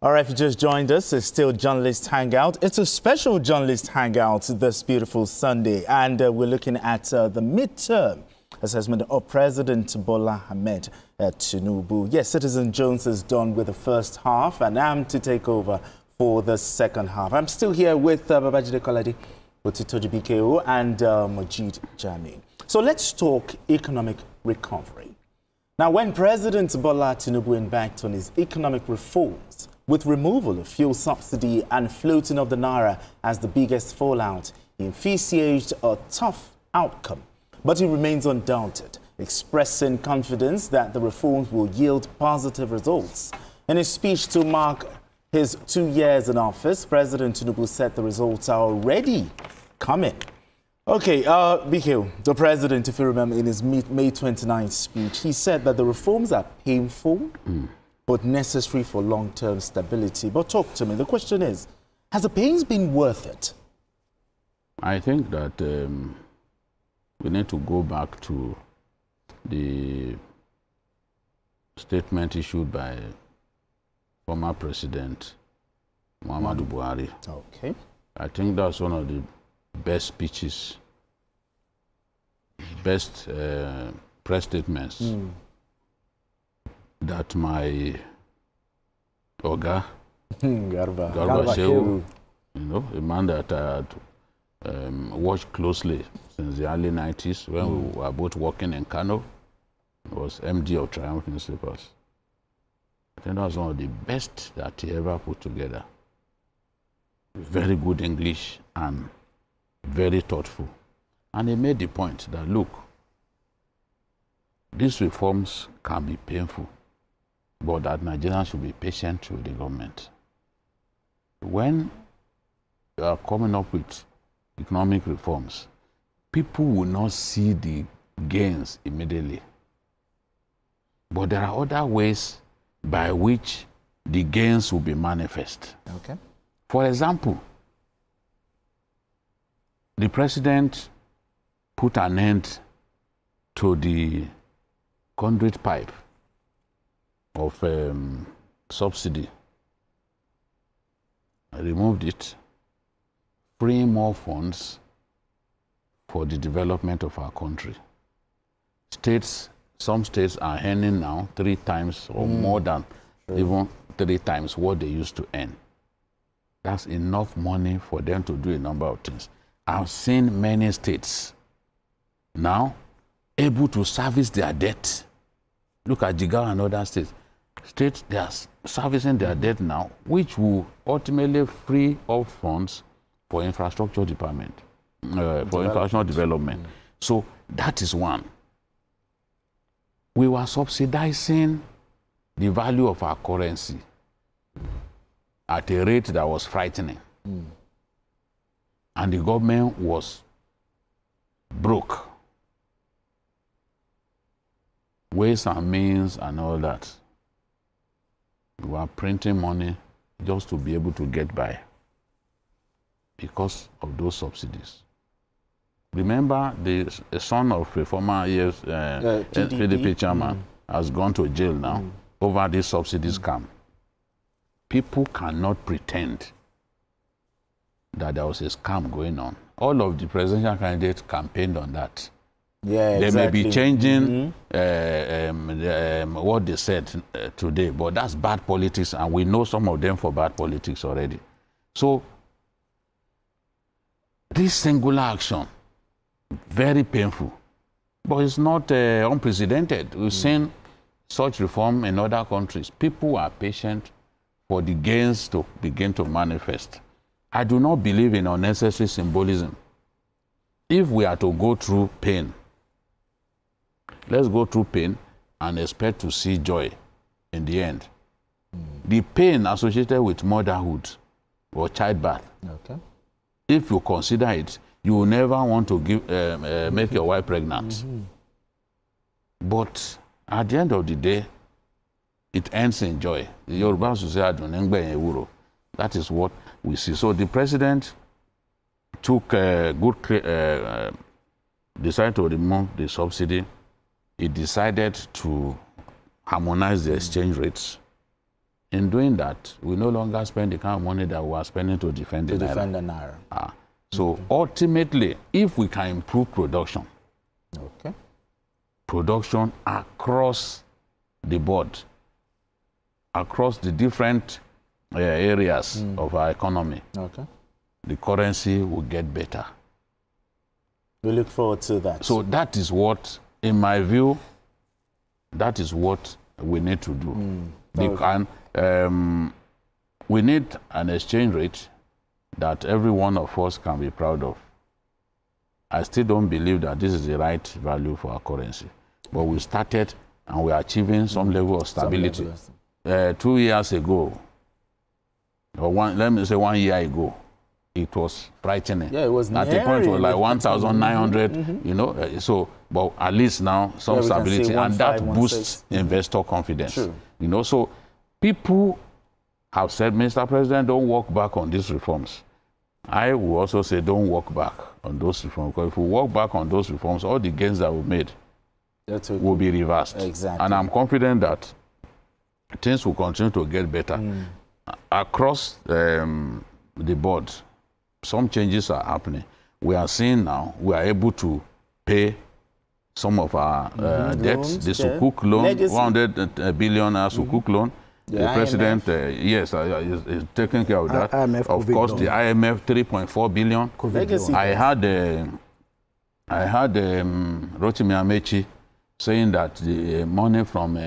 All right, if you just joined us, it's still Journalist Hangout. It's a special Journalist Hangout this beautiful Sunday, and we're looking at the midterm assessment of President Bola Ahmed Tinubu. Yes, Citizen Jones is done with the first half, and I'm to take over for the second half. I'm still here with Babajide Kolade, Otitoji BKO, and Majid Jami. So let's talk economic recovery. Now, when President Bola Tinubu embarked on his economic reforms, with removal of fuel subsidy and floating of the naira as the biggest fallout, he envisaged a tough outcome. But he remains undaunted, expressing confidence that the reforms will yield positive results. In his speech to mark his 2 years in office, President Tinubu said the results are already coming. Okay, BK, the president, if you remember, in his May 29th speech, he said that the reforms are painful, but necessary for long-term stability. But talk to me. The question is, has the pains been worth it? I think that we need to go back to the statement issued by former President Muhammadu Buhari. Okay. I think that's one of the best speeches, best press statements that my Oga, Garba Shehu, you know, a man that I had watched closely since the early 90s when we were both working in Kano, was MD of Triumph Newspapers. I think that was one of the best that he ever put together. Very good English and very thoughtful. And he made the point that, look, these reforms can be painful, but that Nigerians should be patient with the government. When you are coming up with economic reforms, people will not see the gains immediately. But there are other ways by which the gains will be manifest. Okay. For example, the president put an end to the conduit pipe of subsidy. I removed it, freeing more funds for the development of our country. Some states are earning now 3 times or more than even 3 times what they used to earn. That's enough money for them to do a number of things. I've seen many states now able to service their debt. Look at Jigawa and other states. They are servicing their debt now, which will ultimately free up funds for infrastructure development. So that is one. We were subsidizing the value of our currency at a rate that was frightening. And the government was broke. Ways and means and all that. We were printing money just to be able to get by because of those subsidies. Remember, the son of a former PDP chairman has gone to jail now over these subsidies scam. People cannot pretend that there was a scam going on. All of the presidential candidates campaigned on that. Yeah, they exactly. may be changing what they said today, but that's bad politics, and we know some of them for bad politics already. So this singular action, very painful, but it's not unprecedented. We've seen such reform in other countries. People are patient for the gains to begin to manifest. I do not believe in unnecessary symbolism. If we are to go through pain, let's go through pain and expect to see joy in the end. The pain associated with motherhood or childbirth, if you consider it, you will never want to make your wife pregnant. But at the end of the day, it ends in joy. The Yorubas will say, that is what we see. So the president took decided to remove the subsidy. He decided to harmonize the exchange rates. in doing that, we no longer spend the kind of money that we are spending to defend the naira. So ultimately, if we can improve production, production across the board, across the different areas of our economy, the currency will get better. We look forward to that. So that is what, in my view, that is what we need to do. We need an exchange rate that every one of us can be proud of. I still don't believe that this is the right value for our currency. But we started and we are achieving some level of stability. 2 years ago, or let me say 1 year ago, it was frightening. Yeah, it was at the point was like 1,900, you know. So, but at least now some stability, and that boosts investor confidence. True. You know, so people have said, Mr. President, don't walk back on these reforms. I will also say, don't walk back on those reforms, because if we walk back on those reforms, all the gains that we made will be reversed. Exactly. And I'm confident that things will continue to get better across the board. Some changes are happening. We are seeing now, we are able to pay some of our debts. The Sukuk loan, Legacy. 100 billion Sukuk loan. The president, yes, is taking care of that. IMF of COVID course, loan. the IMF 3.4 billion. Legacy. I had Rotimi Amechi saying that the money from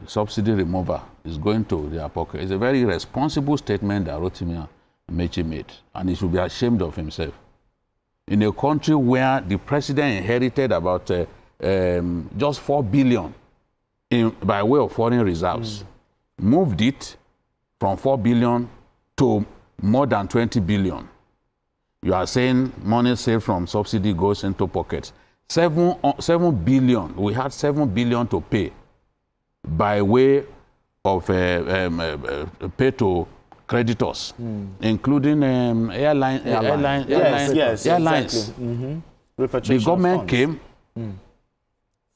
subsidy remover is going to their pocket. It's a very responsible statement that Rotimi Amechi made, and he should be ashamed of himself. In a country where the president inherited about just 4 billion by way of foreign reserves, moved it from 4 billion to more than 20 billion. You are saying money saved from subsidy goes into pockets. 7 billion, we had 7 billion to pay by way of pay to creditors, including airlines. Exactly. The government came,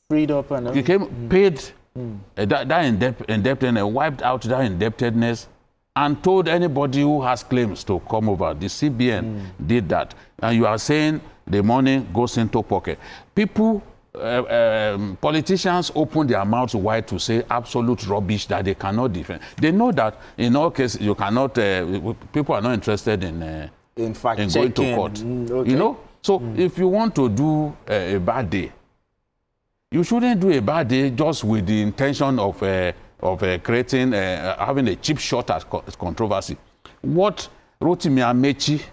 freed up, and he came, paid that indebtedness, wiped out that indebtedness, and told anybody who has claims to come over. The CBN did that. And you are saying the money goes into pocket. People, politicians open their mouths wide to say absolute rubbish that they cannot defend. They know that in all cases you cannot, people are not interested in fact going to court. You know? So if you want to do a bad day, you shouldn't do a bad day just with the intention of creating, having a cheap shot at controversy. What Rotimi Amechi,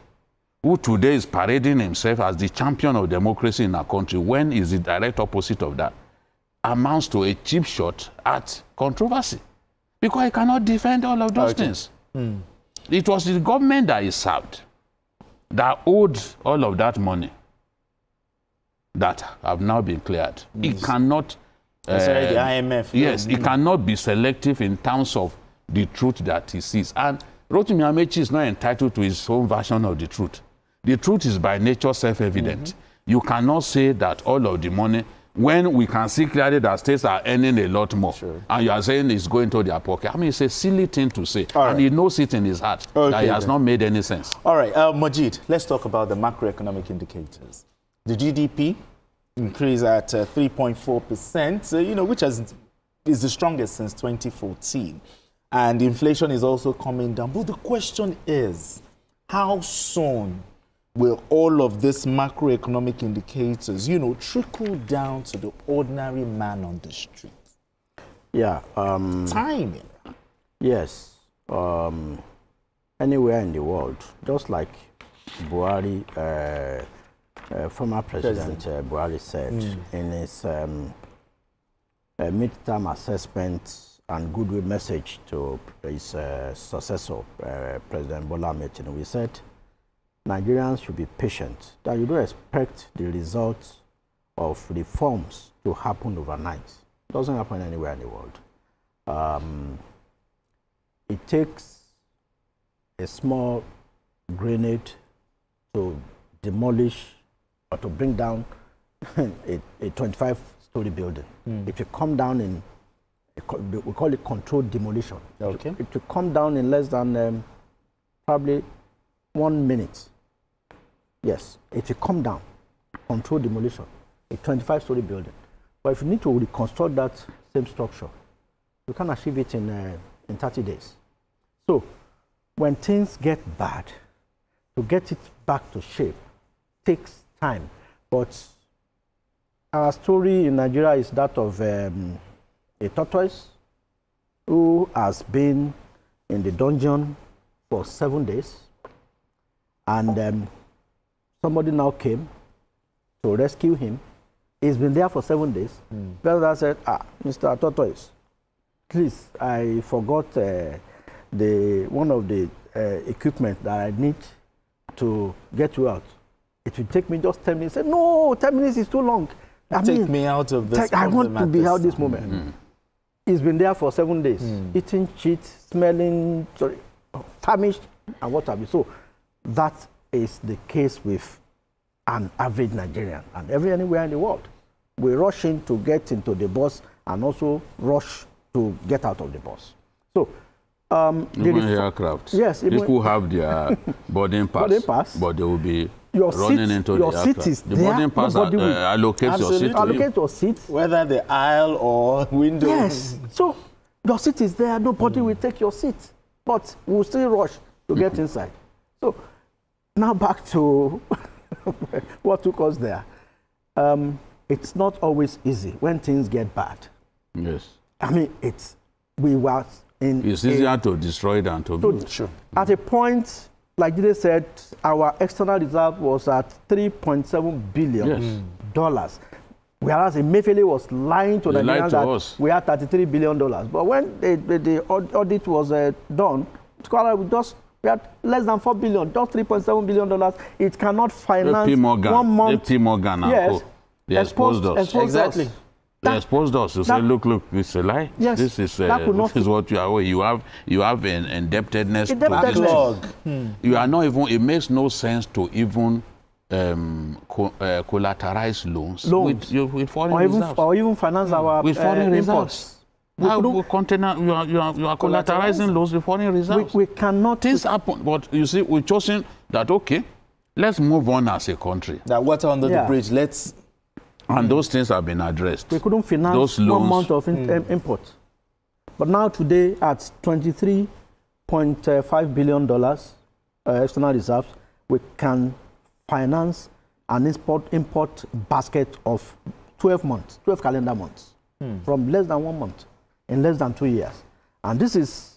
who today is parading himself as the champion of democracy in our country, when is the direct opposite of that, amounts to a cheap shot at controversy. Because he cannot defend all of those things. It was the government that he served that owed all of that money that have now been cleared. It cannot... the IMF. Yes, it cannot be selective in terms of the truth that he sees. And Rotimi Amechi is not entitled to his own version of the truth. The truth is by nature self-evident. You cannot say that all of the money, when we can see clearly that states are earning a lot more, and you are saying it's going to their pocket. I mean, it's a silly thing to say. And he knows it in his heart that it has not made any sense. All right, Majid, let's talk about the macroeconomic indicators. The GDP increased at 3.4%, you know, which is the strongest since 2014. And inflation is also coming down. But the question is, how soon will all of these macroeconomic indicators, you know, trickle down to the ordinary man on the street? Yeah. Timing. Yes. Anywhere in the world, just like Buhari, former President Buhari said in his midterm assessment and goodwill message to his successor, President Bola Ahmed Tinubu, he said Nigerians should be patient, that you don't expect the results of reforms to happen overnight. It doesn't happen anywhere in the world. It takes a small grenade to demolish or to bring down a 25-story building. If you come down in we call it controlled demolition. Okay. It will come down in less than probably 1 minute. Yes, it will come down. Controlled demolition. A 25-story building. But if you need to reconstruct that same structure, you can achieve it in 30 days. So, when things get bad, to get it back to shape takes time. But our story in Nigeria is that of a tortoise who has been in the dungeon for 7 days, and somebody now came to rescue him. He's been there for 7 days. Brother said, Mr. Tortoise, please, I forgot one of the equipment that I need to get you out. It will take me just 10 minutes. He said, no, 10 minutes is too long. Take me out of this. I want to be out this moment. He's been there for 7 days, eating shit, smelling, famished, and what have you. So that is the case with an average Nigerian and anywhere in the world. We rush in to get into the bus and also rush to get out of the bus. So, even aircraft. Yes, people have their boarding pass, but they will be running into the aircraft. The boarding pass allocates your seat. Allocate your seat. Whether the aisle or window. Yes. So your seat is there. Nobody will take your seat, but we'll still rush to get inside. So now back to what took us there. It's not always easy when things get bad. Yes. I mean, it's easier to destroy than to build. Sure. At a point, like they said, our external reserve was at $3.7 billion. Whereas Emefiele was lying to Nigerians that we had $33 billion. But when the audit was done, we had less than $4 billion, just $3.7 billion. It cannot finance 1 month. JP Morgan, yes, they exposed us. Exactly. They exposed us to say, look, this is a lie. Yes, this is what you are. You have an indebtedness. You are not even. It makes no sense to even collateralize loans. With foreign reserves, or even finance our with foreign imports. You are collateralizing loans with foreign reserves. We cannot. Things happen, but you see, we've chosen that. Okay, let's move on as a country. That water under the bridge. Let's. And those things have been addressed. We couldn't finance 1 month of import. But now today at $23.5 billion external reserves, we can finance an import basket of 12 months, 12 calendar months, from less than 1 month in less than 2 years. And this is,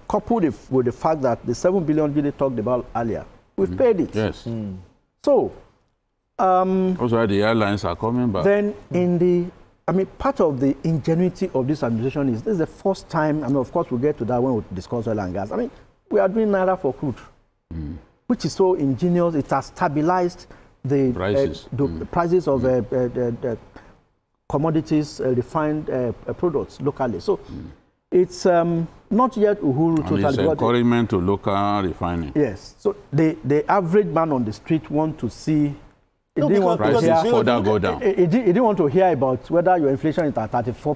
coupled with the fact that the $7 billion they talked about earlier, we've paid it. Yes. So, that's why the airlines are coming back. Then part of the ingenuity of this administration is this is the first time, of course we'll get to that when we discuss oil and gas. We are doing Naira for crude, which is so ingenious. It has stabilized the prices of commodities, refined products locally. So it's not yet Uhuru totally. It's encouragement to local refining. Yes. So the average man on the street want to see. He didn't want to hear about whether your inflation is at 34% or so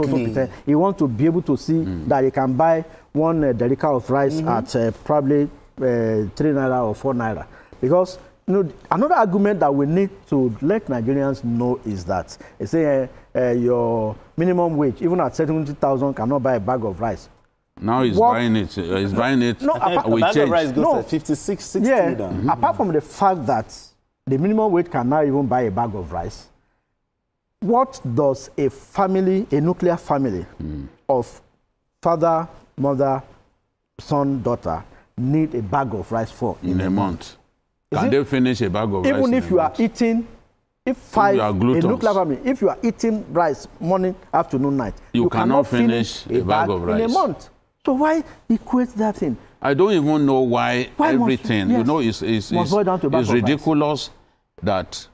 percent. He wants to be able to see that he can buy one delica of rice at probably 3 Naira or 4 Naira. Because another argument that we need to let Nigerians know is that they say your minimum wage, even at 70,000, cannot buy a bag of rice. Now he's buying it. He's buying it. No, a bag of rice goes at 56, 60. Yeah, apart from the fact that the minimum wage cannot even buy a bag of rice. What does a nuclear family of father, mother, son, daughter need a bag of rice for in a month? Can they finish a bag of rice? Even if you are eating, a nuclear family, if you are eating rice morning, afternoon, night, you cannot finish a bag of rice in a month. So why equate that in? I don't even know why everything, is ridiculous that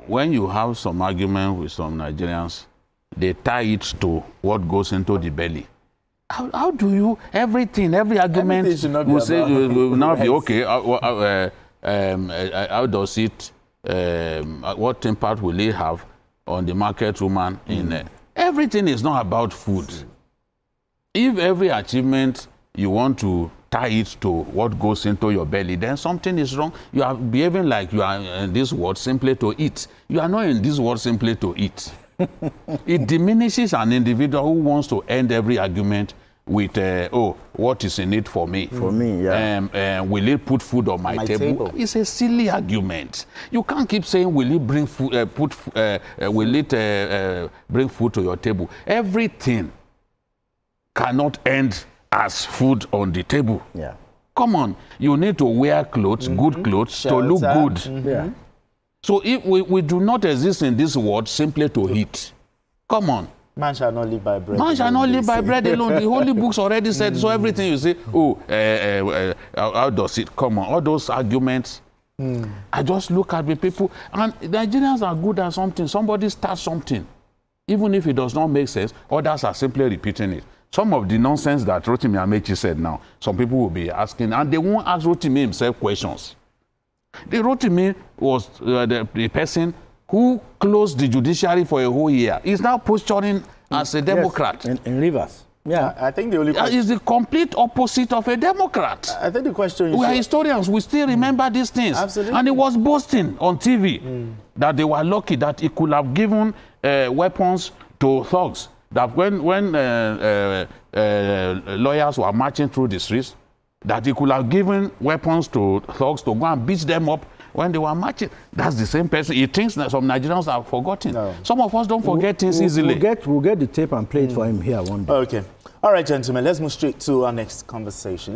when you have some argument with some Nigerians, they tie it to what goes into the belly. How do you, every argument will now be okay. How does it, what impact will it have on the market woman in Everything is not about food. If every achievement you want to tie it to what goes into your belly, then something is wrong. You are behaving like you are in this world simply to eat. You are not in this world simply to eat. It diminishes an individual who wants to end every argument with, oh, what is in it for me? For me, yeah. Will it put food on my table? It's a silly argument. You can't keep saying, will it bring food, bring food to your table? Everything cannot end as food on the table. Yeah. Come on, you need to wear clothes, good clothes, to look good. Yeah. So if we do not exist in this world simply to eat. Come on. Man shall not live by bread. Man shall not live by bread alone. The Holy Books already said, so everything you say, oh, how does it come on? All those arguments. I just look at the people, and Nigerians are good at something. Somebody starts something. Even if it does not make sense, others are simply repeating it. Some of the nonsense that Rotimi Amechi said now, some people will be asking, and they won't ask Rotimi himself questions. The Rotimi was the person who closed the judiciary for a whole year. He's now posturing as a Democrat. Yes, in Rivers. Yeah. I think the only question is the complete opposite of a Democrat. I think the question we are historians. We still remember these things. Absolutely. And he was boasting on TV that they were lucky that he could have given weapons to thugs. That when lawyers were marching through the streets, that he could have given weapons to thugs to go and beat them up when they were marching. That's the same person. He thinks that some Nigerians have forgotten. No. Some of us don't forget things easily. We'll get the tape and play it for him here one day. Okay. All right, gentlemen, let's move straight to our next conversation.